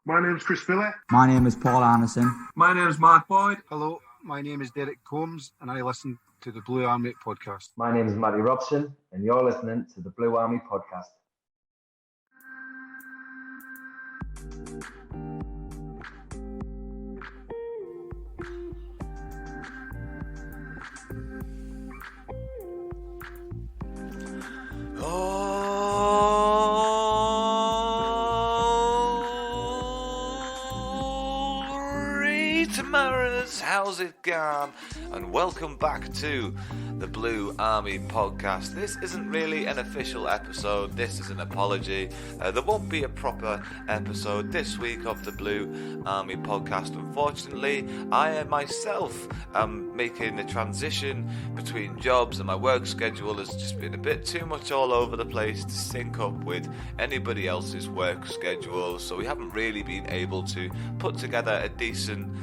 My name's Chris Phillip. My name is Paul Anderson. My name is Mark Boyd. Hello, my name is Derek Combs and I listen to the Blue Army podcast. My name is Matty Robson and you're listening to the Blue Army podcast. Marras, how's it gone? And welcome back to the Blue Army podcast. This isn't really an official episode, this is an apology. There won't be a proper episode this week of the Blue Army podcast, unfortunately. I myself am making the transition between jobs and my work schedule has just been a bit too much all over the place to sync up with anybody else's work schedule, so we haven't really been able to put together a decent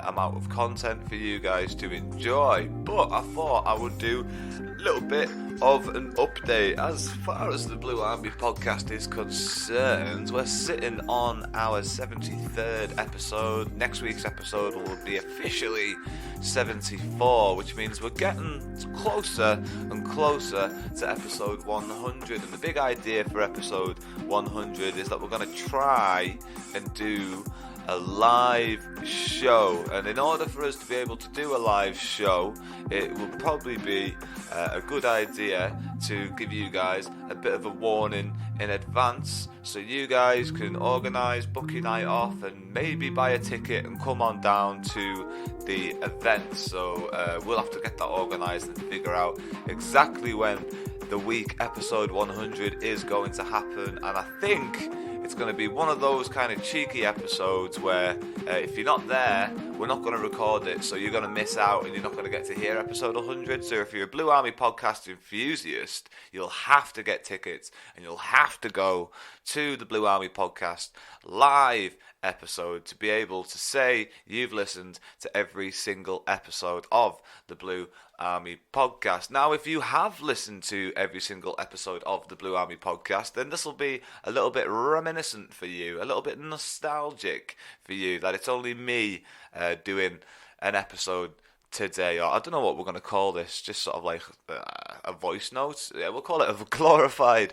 amount of content for you guys to enjoy. But I thought I would do a little bit of an update. As far as the Blue Army podcast is concerned, we're sitting on our 73rd episode. Next week's episode will be officially 74, which means we're getting closer and closer to episode 100. And the big idea for episode 100 is that we're going to try and do a live show, and in order for us to be able to do a live show, it would probably be a good idea to give you guys a bit of a warning in advance, so you guys can organise, book your night off, and maybe buy a ticket and come on down to the event. So we'll have to get that organised and figure out exactly when the week episode 100 is going to happen. And I think it's going to be one of those kind of cheeky episodes where if you're not there, we're not going to record it, so you're going to miss out and you're not going to get to hear episode 100. So if you're a Blue Army podcast enthusiast, you'll have to get tickets and you'll have to go to the Blue Army podcast live episode to be able to say you've listened to every single episode of the Blue Army podcast. Now, if you have listened to every single episode of the Blue Army podcast, then this will be a little bit reminiscent for you, a little bit nostalgic for you, that it's only me doing an episode today, or I don't know what we're going to call this, just sort of like a voice note. Yeah, we'll call it a glorified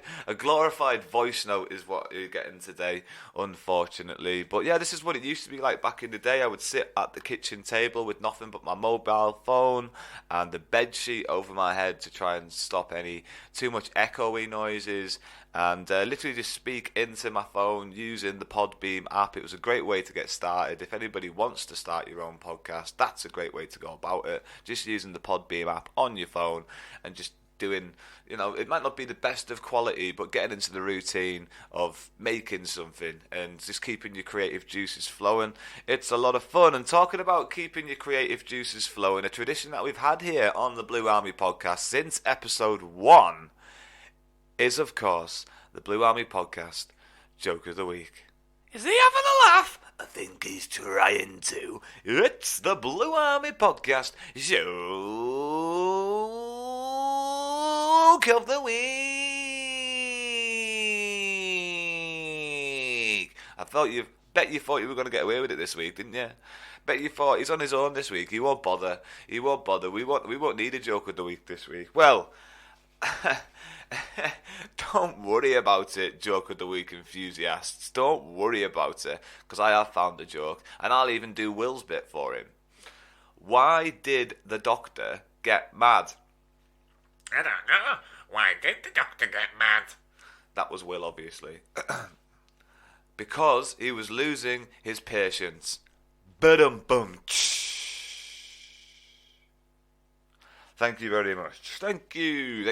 voice note is what you're getting today, unfortunately. But yeah, this is what it used to be like back in the day. I would sit at the kitchen table with nothing but my mobile phone and the bed sheet over my head to try and stop any too much echoey noises, and literally just speak into my phone using the Podbeam app. It was a great way to get started. If anybody wants to start your own podcast, that's a great way to go about it. Just using the Podbeam app on your phone and just doing, it might not be the best of quality, but getting into the routine of making something and just keeping your creative juices flowing. It's a lot of fun. And talking about keeping your creative juices flowing, a tradition that we've had here on the Blue Army podcast since episode 1 is, of course, the Blue Army podcast Joke of the Week. Is he having a laugh? I think he's trying to. It's the Blue Army podcast Joke of the Week. Bet you thought you were going to get away with it this week, didn't you? Bet you thought he's on his own this week. He won't bother. We won't need a Joke of the Week this week. Well, don't worry about it, Joke of the Week enthusiasts. Don't worry about it, because I have found a joke, and I'll even do Will's bit for him. Why did the doctor get mad? I don't know. Why did the doctor get mad? That was Will, obviously. Because he was losing his patience. Ba-dum-bum. Thank you very much. Thank you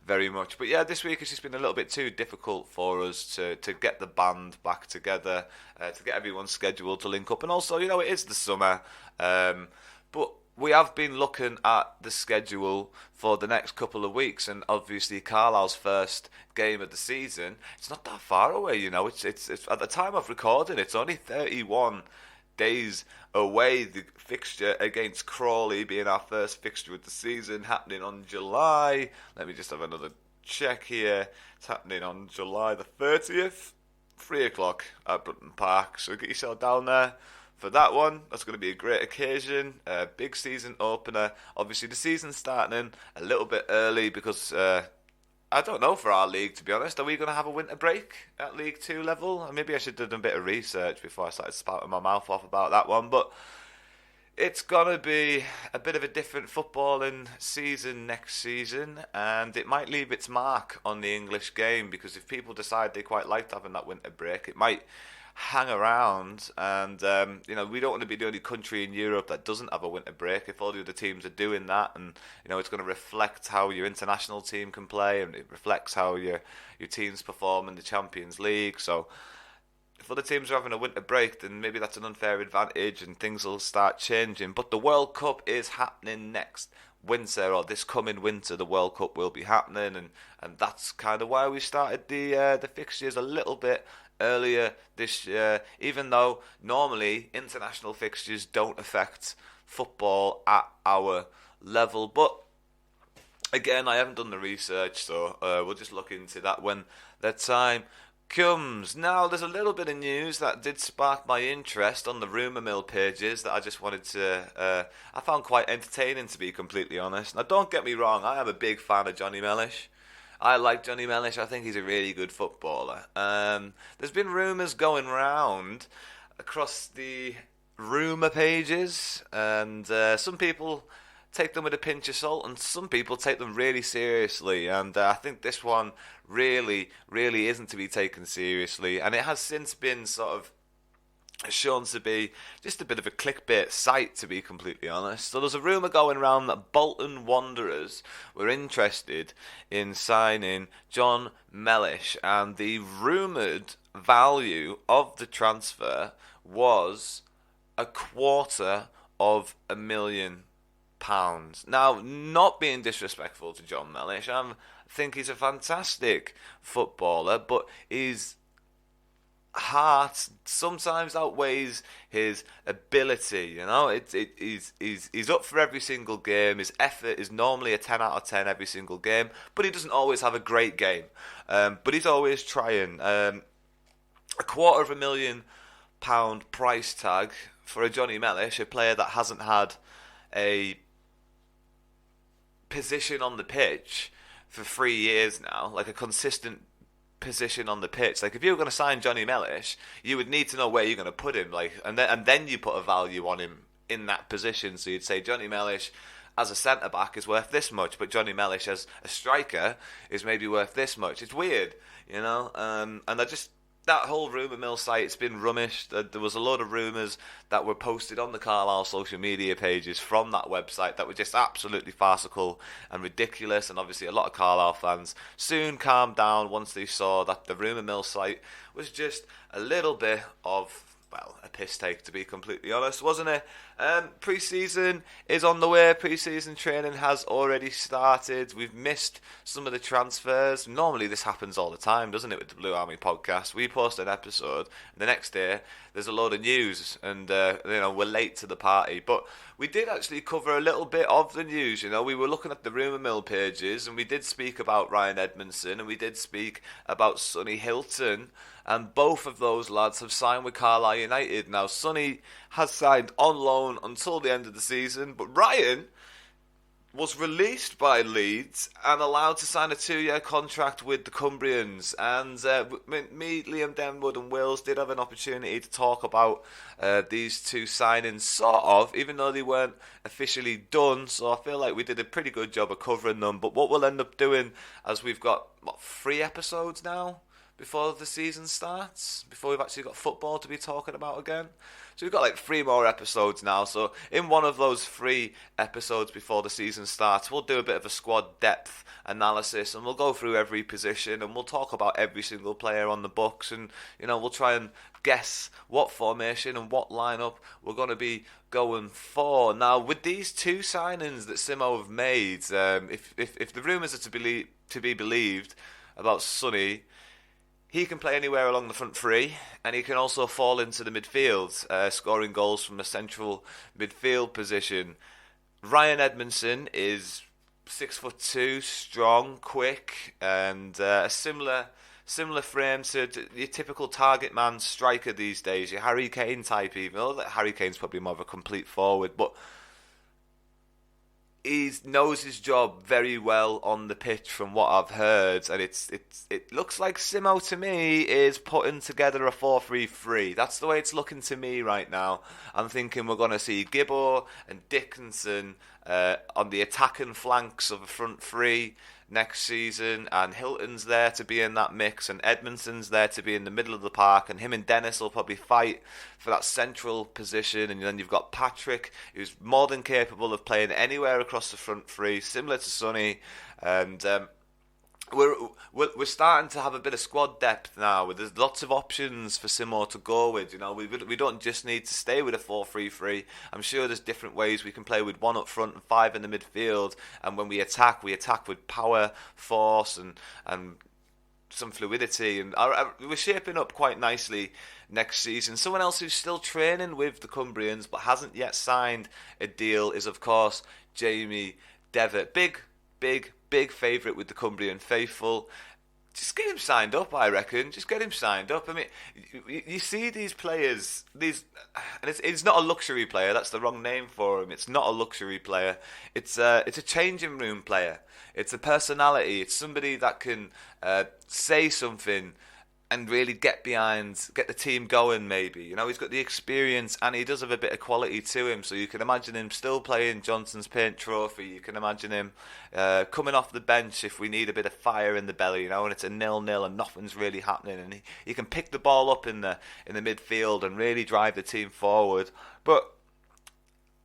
very much. But yeah, this week has just been a little bit too difficult for us to get the band back together, to get everyone's schedule to link up. And also, it is the summer. But we have been looking at the schedule for the next couple of weeks, and obviously Carlisle's first game of the season, it's not that far away, It's at the time of recording, it's only 31 days away. The fixture against Crawley being our first fixture of the season, happening on July. Let me just have another check here. It's happening on July the 30th. 3 o'clock at Brunton Park. So get yourself down there for that one. That's going to be a great occasion. Big season opener. Obviously, the season's starting a little bit early because I don't know for our league, to be honest. Are we going to have a winter break at League 2 level? Maybe I should have done a bit of research before I started spouting my mouth off about that one. But it's going to be a bit of a different footballing season next season, and it might leave its mark on the English game, because if people decide they quite liked having that winter break, it might hang around. And we don't want to be the only country in Europe that doesn't have a winter break. If all the other teams are doing that, and it's going to reflect how your international team can play, and it reflects how your teams perform in the Champions League. So if other teams are having a winter break, then maybe that's an unfair advantage and things will start changing. But the World Cup is happening next winter, or this coming winter. The World Cup will be happening, and that's kind of why we started the fixtures a little bit earlier this year, even though normally international fixtures don't affect football at our level. But again, I haven't done the research, so we'll just look into that when the time comes. Now, there's a little bit of news that did spark my interest on the rumour mill pages that I just wanted to I found quite entertaining, to be completely honest. Now, don't get me wrong, I am a big fan of Johnny Mellish. I like Johnny Mellish. I think he's a really good footballer. There's been rumours going round across the rumour pages, and some people take them with a pinch of salt, and some people take them really seriously. And I think this one really isn't to be taken seriously, and it has since been sort of shown to be just a bit of a clickbait site, to be completely honest. So there's a rumour going around that Bolton Wanderers were interested in signing John Mellish, and the rumoured value of the transfer was £250,000. Now, not being disrespectful to John Mellish, I think he's a fantastic footballer, but his heart sometimes outweighs his ability. He's up for every single game. His effort is normally a 10 out of 10 every single game, but he doesn't always have a great game. But he's always trying. £250,000 price tag for a Johnny Mellish, a player that hasn't had a position on the pitch for 3 years now, like a consistent position on the pitch. Like, if you were going to sign Johnny Mellish, you would need to know where you're going to put him, and then you put a value on him in that position. So you'd say Johnny Mellish as a centre back is worth this much, but Johnny Mellish as a striker is maybe worth this much. It's weird, and that whole rumour mill site, it's been rummish. There was a lot of rumours that were posted on the Carlisle social media pages from that website that were just absolutely farcical and ridiculous, and obviously a lot of Carlisle fans soon calmed down once they saw that the rumour mill site was just a little bit of, well, a piss take, to be completely honest, wasn't it? Pre-season is on the way. Pre-season training has already started. We've missed some of the transfers. Normally this happens all the time, doesn't it, with the Blue Army podcast? We post an episode, and the next day there's a load of news, and we're late to the party. But we did actually cover a little bit of the news. We were looking at the rumour mill pages, and we did speak about Ryan Edmondson, and we did speak about Sonny Hilton, and both of those lads have signed with Carlisle United. Now, Sonny has signed on loan until the end of the season, but Ryan was released by Leeds and allowed to sign a 2-year contract with the Cumbrians. And me, Liam Denwood and Wills did have an opportunity to talk about these two signings, sort of, even though they weren't officially done. So I feel like we did a pretty good job of covering them. But what we'll end up doing, as we've got, 3 episodes now before the season starts, before we've actually got football to be talking about again. So we've got 3 more episodes now. So in one of those 3 episodes before the season starts, we'll do a bit of a squad depth analysis, and we'll go through every position, and we'll talk about every single player on the books, and we'll try and guess what formation and what lineup we're going to be going for. Now, with these 2 signings that Simo have made, if the rumours are to be believed about Sonny, he can play anywhere along the front 3, and he can also fall into the midfield, scoring goals from a central midfield position. Ryan Edmondson is 6'2", strong, quick, and a similar similar frame to your typical target man striker these days, your Harry Kane type even. Although Harry Kane's probably more of a complete forward, but he knows his job very well on the pitch from what I've heard, and it looks like Simo to me is putting together a 4-3-3. That's the way it's looking to me right now. I'm thinking we're going to see Gibbo and Dickinson on the attacking flanks of a front three next season, and Hilton's there to be in that mix, and Edmondson's there to be in the middle of the park, and him and Dennis will probably fight for that central position. And then you've got Patrick, who's more than capable of playing anywhere across the front three, similar to Sonny. And we're starting to have a bit of squad depth now. There's lots of options for Simo to go with. You know, we don't just need to stay with a 4-3-3. I'm sure there's different ways we can play with 1 up front and 5 in the midfield. And when we attack with power, force, and some fluidity. And we're shaping up quite nicely next season. Someone else who's still training with the Cumbrians but hasn't yet signed a deal is, of course, Jamie Devitt. Big favourite with the Cumbrian faithful. Just get him signed up, I reckon. Just get him signed up. I mean, you see these players, and it's not a luxury player. That's the wrong name for him. It's not a luxury player. It's a changing room player. It's a personality. It's somebody that can say something and really get the team going, maybe. You know, he's got the experience and he does have a bit of quality to him. So you can imagine him still playing Johnson's Paint Trophy. You can imagine him coming off the bench if we need a bit of fire in the belly, you know, and it's a 0-0 and nothing's really happening. And he can pick the ball up in the midfield and really drive the team forward. But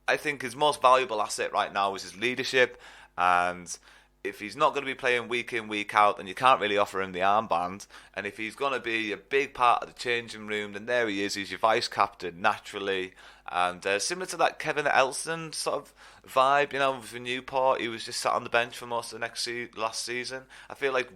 I think his most valuable asset right now is his leadership. And if he's not going to be playing week in, week out, then you can't really offer him the armband. And if he's going to be a big part of the changing room, then there he is. He's your vice captain, naturally. And similar to that Kevin Elson sort of vibe, you know, for Newport, he was just sat on the bench for most of the last season. I feel like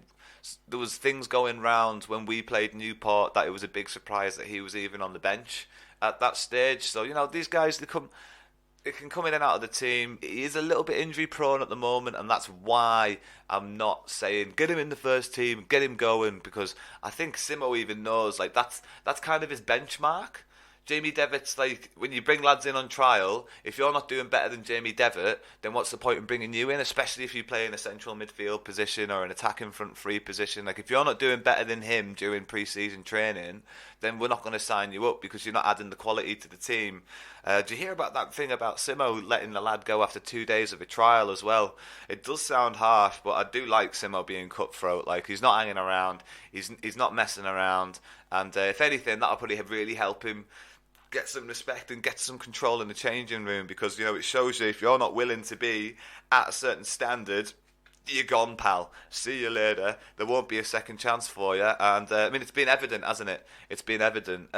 there was things going round when we played Newport that it was a big surprise that he was even on the bench at that stage. So, you know, these guys, it can come in and out of the team. He is a little bit injury prone at the moment, and that's why I'm not saying get him in the first team, get him going, because I think Simo even knows, like, that's kind of his benchmark. Jamie Devitt's like, when you bring lads in on trial, if you're not doing better than Jamie Devitt, then what's the point in bringing you in, especially if you play in a central midfield position or an attacking front three position. Like, if you're not doing better than him during pre-season training, then we're not going to sign you up because you're not adding the quality to the team. Do you hear about that thing about Simo letting the lad go after 2 days of a trial as well? It does sound harsh, but I do like Simo being cutthroat. Like, he's not hanging around, he's not messing around, and if anything, that'll probably really help him get some respect and get some control in the changing room, because, you know, it shows you if you're not willing to be at a certain standard, you're gone, pal. See you later. There won't be a second chance for you. And I mean, it's been evident, hasn't it? It's been evident.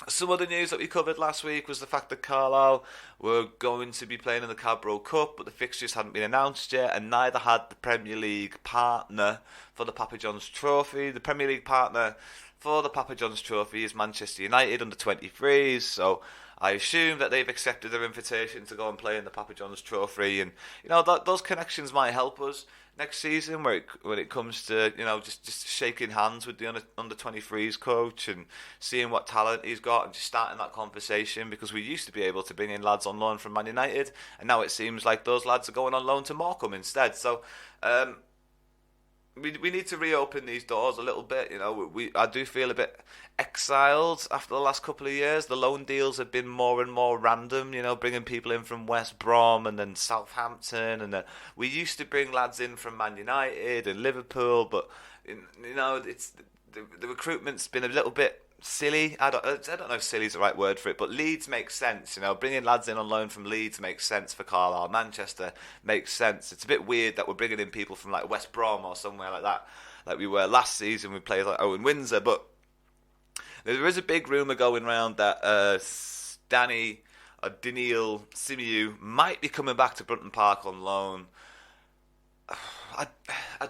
Some other news that we covered last week was the fact that Carlisle were going to be playing in the Cadbro Cup, but the fixtures hadn't been announced yet, and neither had the Premier League partner for the Papa John's Trophy. The Premier League partner for the Papa John's Trophy is Manchester United under 23s, so I assume that they've accepted their invitation to go and play in the Papa John's Trophy, and, you know, those connections might help us next season when it comes to, you know, just shaking hands with the under 23s coach and seeing what talent he's got and just starting that conversation, because we used to be able to bring in lads on loan from Man United, and now it seems like those lads are going on loan to Morecambe instead. So we need to reopen these doors a little bit. You know, I do feel a bit exiled after the last couple of years. The loan deals have been more and more random, you know, bringing people in from West Brom and then Southampton, and we used to bring lads in from Man United and Liverpool, but, you know, it's the recruitment's been a little bit silly. I don't know if silly is the right word for it, but Leeds makes sense. You know, bringing lads in on loan from Leeds makes sense for Carlisle. Manchester makes sense. It's a bit weird that we're bringing in people from like West Brom or somewhere like that, like we were last season. We played like Owen Windsor, but there is a big rumour going around that Daniel Simiu might be coming back to Brunton Park on loan. I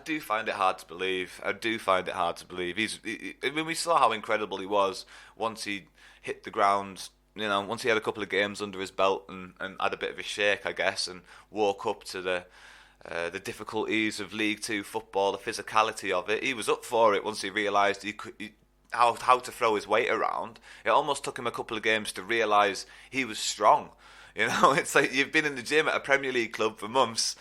do find it hard to believe. When we saw how incredible he was once he hit the ground, you know, once he had a couple of games under his belt and had a bit of a shake, I guess, and woke up to the the difficulties of League Two football, the physicality of it. He was up for it once he realised how to throw his weight around. It almost took him a couple of games to realise he was strong. You know, it's like you've been in the gym at a Premier League club for months,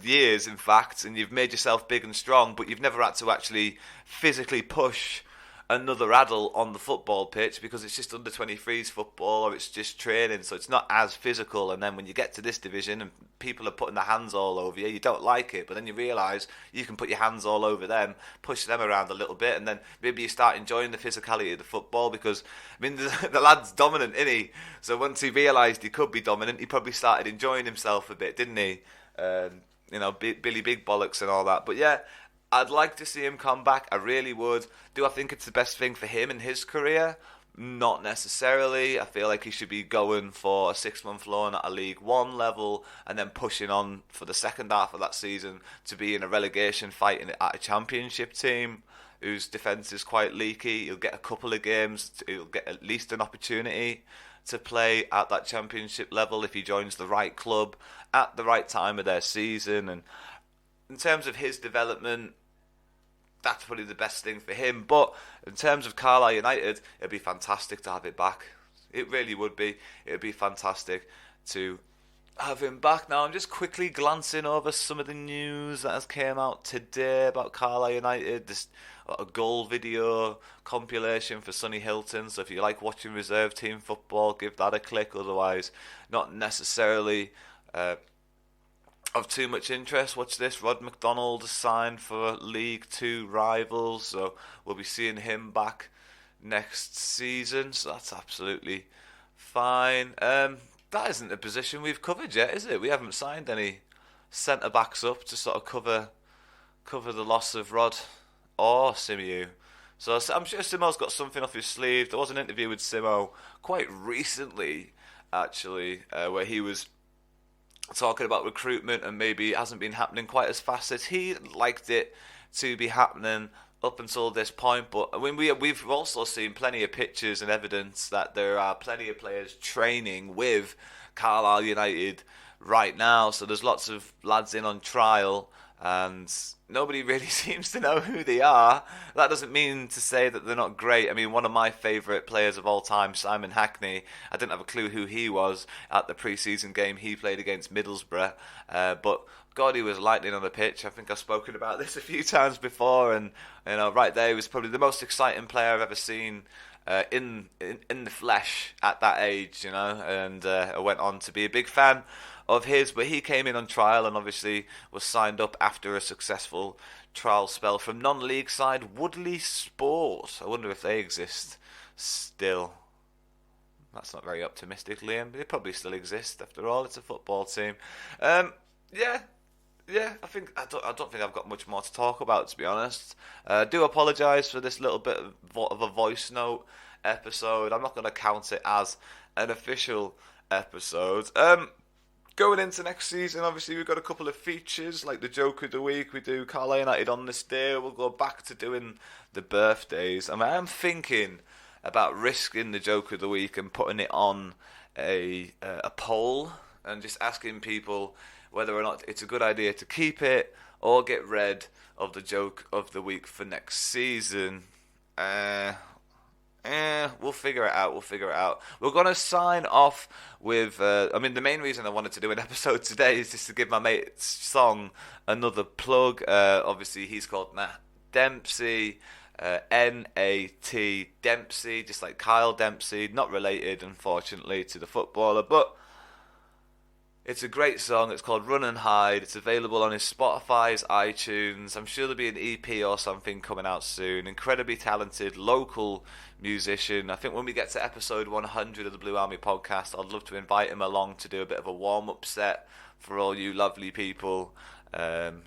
years in fact, and you've made yourself big and strong, but you've never had to actually physically push another adult on the football pitch because it's just under 23s football or it's just training, so it's not as physical. And then when you get to this division and people are putting their hands all over you, you don't like it, but then you realise you can put your hands all over them, push them around a little bit, and then maybe you start enjoying the physicality of the football because, I mean, the lad's dominant, isn't he? So once he realised he could be dominant, he probably started enjoying himself a bit, didn't he? You know, Billy Big Bollocks and all that. But yeah, I'd like to see him come back. I really would. Do I think it's the best thing for him in his career? Not necessarily. I feel like he should be going for a 6-month loan at a League One level and then pushing on for the second half of that season to be in a relegation fight at a Championship team whose defence is quite leaky. He'll get a couple of games. He'll get at least an opportunity to play at that Championship level if he joins the right club at the right time of their season. And in terms of his development, that's probably the best thing for him. But in terms of Carlisle United, it'd be fantastic to have it back. It really would be. It'd be fantastic to have him back. Now, I'm just quickly glancing over some of the news that has came out today about Carlisle United. This a goal video compilation for Sonny Hilton. So if you like watching reserve team football, give that a click. Otherwise, not necessarily of too much interest. Watch this. Rod McDonald is signed for League Two rivals, so we'll be seeing him back next season, so that's absolutely fine. That isn't a position we've covered yet, is it? We haven't signed any centre backs up to sort of cover the loss of Rod or Simeon. So I'm sure Simo's got something off his sleeve. There was an interview with Simo quite recently, actually, where he was talking about recruitment and maybe it hasn't been happening quite as fast as he liked it to be happening up until this point. But I mean, we've also seen plenty of pictures and evidence that there are plenty of players training with Carlisle United right now. So there's lots of lads in on trial and nobody really seems to know who they are. That doesn't mean to say that they're not great. I mean, one of my favourite players of all time, Simon Hackney, I didn't have a clue who he was at the pre-season game he played against Middlesbrough. But God, he was lightning on the pitch. I think I've spoken about this a few times before, and you know, right there, he was probably the most exciting player I've ever seen in the flesh at that age, you know, and I went on to be a big fan of his, but he came in on trial and obviously was signed up after a successful trial spell from non-league side Woodley Sport. I wonder if they exist still. That's not very optimistic, Liam, but they probably still exist. After all, it's a football team. Yeah, I don't think I've got much more to talk about, to be honest. I do apologise for this little bit of a voice note episode. I'm not going to count it as an official episode. Going into next season, obviously we've got a couple of features like the Joke of the Week. We do Carlisle United on this day. We'll go back to doing the birthdays. I mean, I'm thinking about risking the Joke of the Week and putting it on a poll and just asking people whether or not it's a good idea to keep it or get rid of the Joke of the Week for next season. We'll figure it out. We're going to sign off with, I mean, the main reason I wanted to do an episode today is just to give my mate's song another plug. Obviously, he's called Nat Dempsey, N-A-T Dempsey, just like Kyle Dempsey, not related, unfortunately, to the footballer, but it's a great song. It's called Run and Hide. It's available on his Spotify, his iTunes. I'm sure there'll be an EP or something coming out soon. Incredibly talented local musician. I think when we get to episode 100 of the Blue Army podcast, I'd love to invite him along to do a bit of a warm-up set for all you lovely people.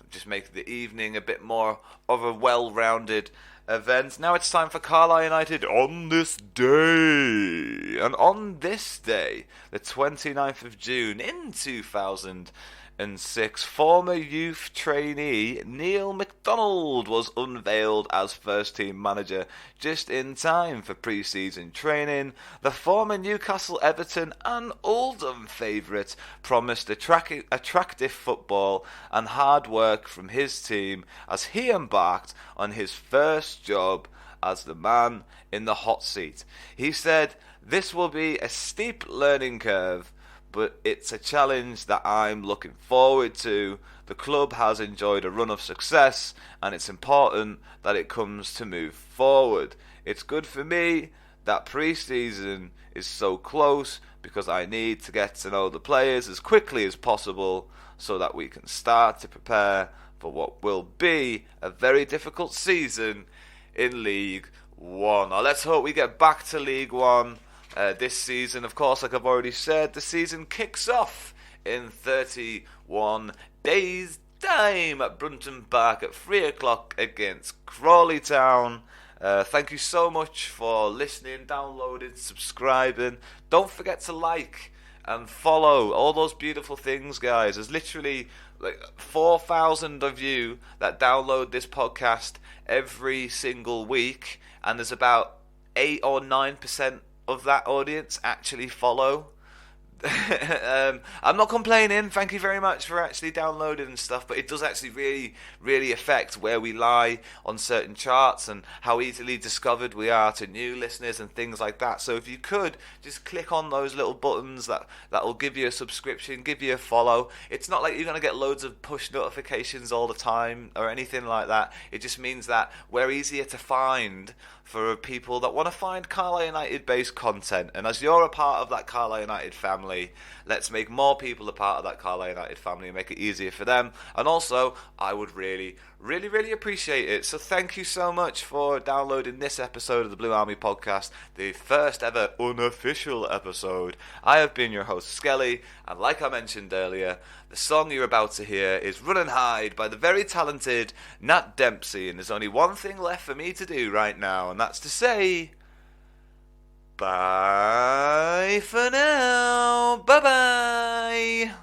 Just make the evening a bit more of a well-rounded event. Now it's time for Carlisle United on this day. And on this day, the 29th of June in 2000 2006, former youth trainee Neil MacDonald was unveiled as first-team manager just in time for pre-season training. The former Newcastle, Everton and Oldham favourite promised attractive football and hard work from his team as he embarked on his first job as the man in the hot seat. He said, "This will be a steep learning curve, but it's a challenge that I'm looking forward to. The club has enjoyed a run of success, and it's important that it comes to move forward. It's good for me that pre-season is so close because I need to get to know the players as quickly as possible so that we can start to prepare for what will be a very difficult season in League One." Now let's hope we get back to League One this season. Of course, like I've already said, the season kicks off in 31 days' time at Brunton Park at 3 o'clock against Crawley Town. Thank you so much for listening, downloading, subscribing. Don't forget to like and follow all those beautiful things, guys. There's literally like 4,000 of you that download this podcast every single week, and there's about 8 or 9% of that audience actually follow. I'm not complaining. Thank you very much for actually downloading and stuff, but it does actually really affect where we lie on certain charts and how easily discovered we are to new listeners and things like that. So if you could just click on those little buttons that will give you a subscription, give you a follow. It's not like you're going to get loads of push notifications all the time or anything like that. It just means that we're easier to find for people that want to find Carlisle United based content. And as you're a part of that Carlisle United family, let's make more people a part of that Carlisle United family and make it easier for them. And also, I would really appreciate it. So thank you so much for downloading this episode of the Blue Army Podcast, the first ever unofficial episode. I have been your host, Skelly, and like I mentioned earlier, the song you're about to hear is Run and Hide by the very talented Nat Dempsey, and there's only one thing left for me to do right now, and that's to say bye for now. Bye-bye.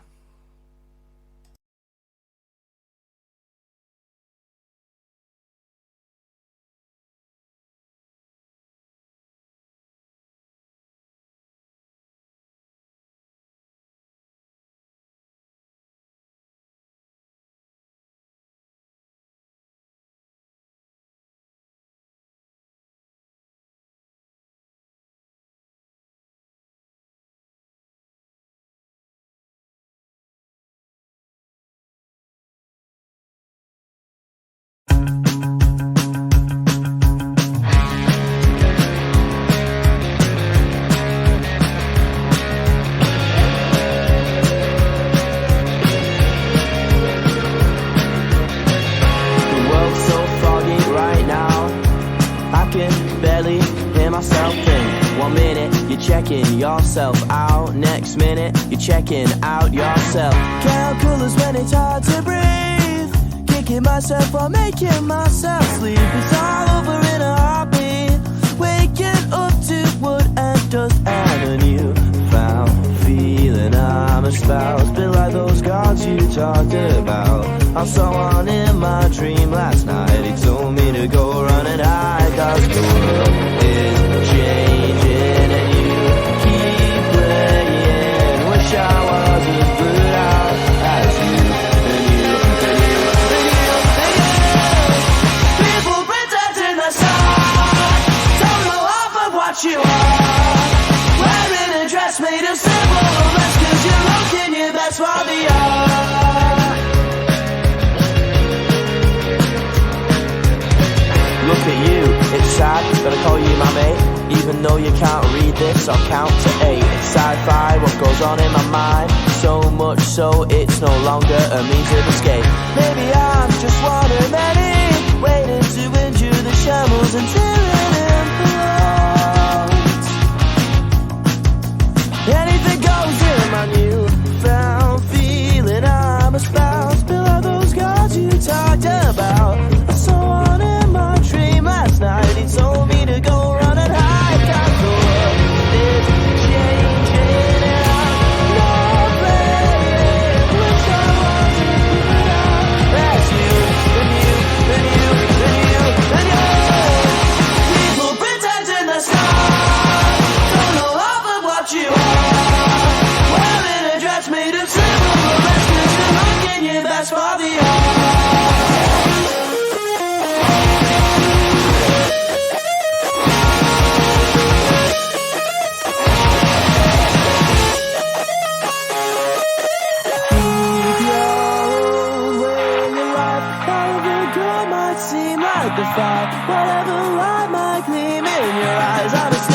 Checking yourself out, next minute you're checking out yourself. Calculus when it's hard to breathe, kicking myself or making myself sleep. It's all over in a heartbeat, waking up to wood and dust and a newfound feeling I'm espoused. Bit like those gods you talked about. I saw one in my dream last night. He told me to go run and hide, cause the world is changing and you keep playing. Wish I wasn't put out as you. People pretending they're soft, don't know half of what you are. Wearing a dress made of simple romance, cause you're looking your best for the art. Look at you, it's sad, gotta call you my mate. Even though you can't read this, I'll count to 8. It's sci-fi, what goes on in my mind. So much so, it's no longer a means of escape. Maybe I'm just one of many, waiting to endure the shambles until it implodes. Anything goes in my newfound feeling I'm espoused. Below those gods you talked about. I saw one in my dream last night. He told me to go run and hide, cause the world is changing and I'm not playing. Wish I fight the fire. Whatever light might gleam in your eyes, I'm a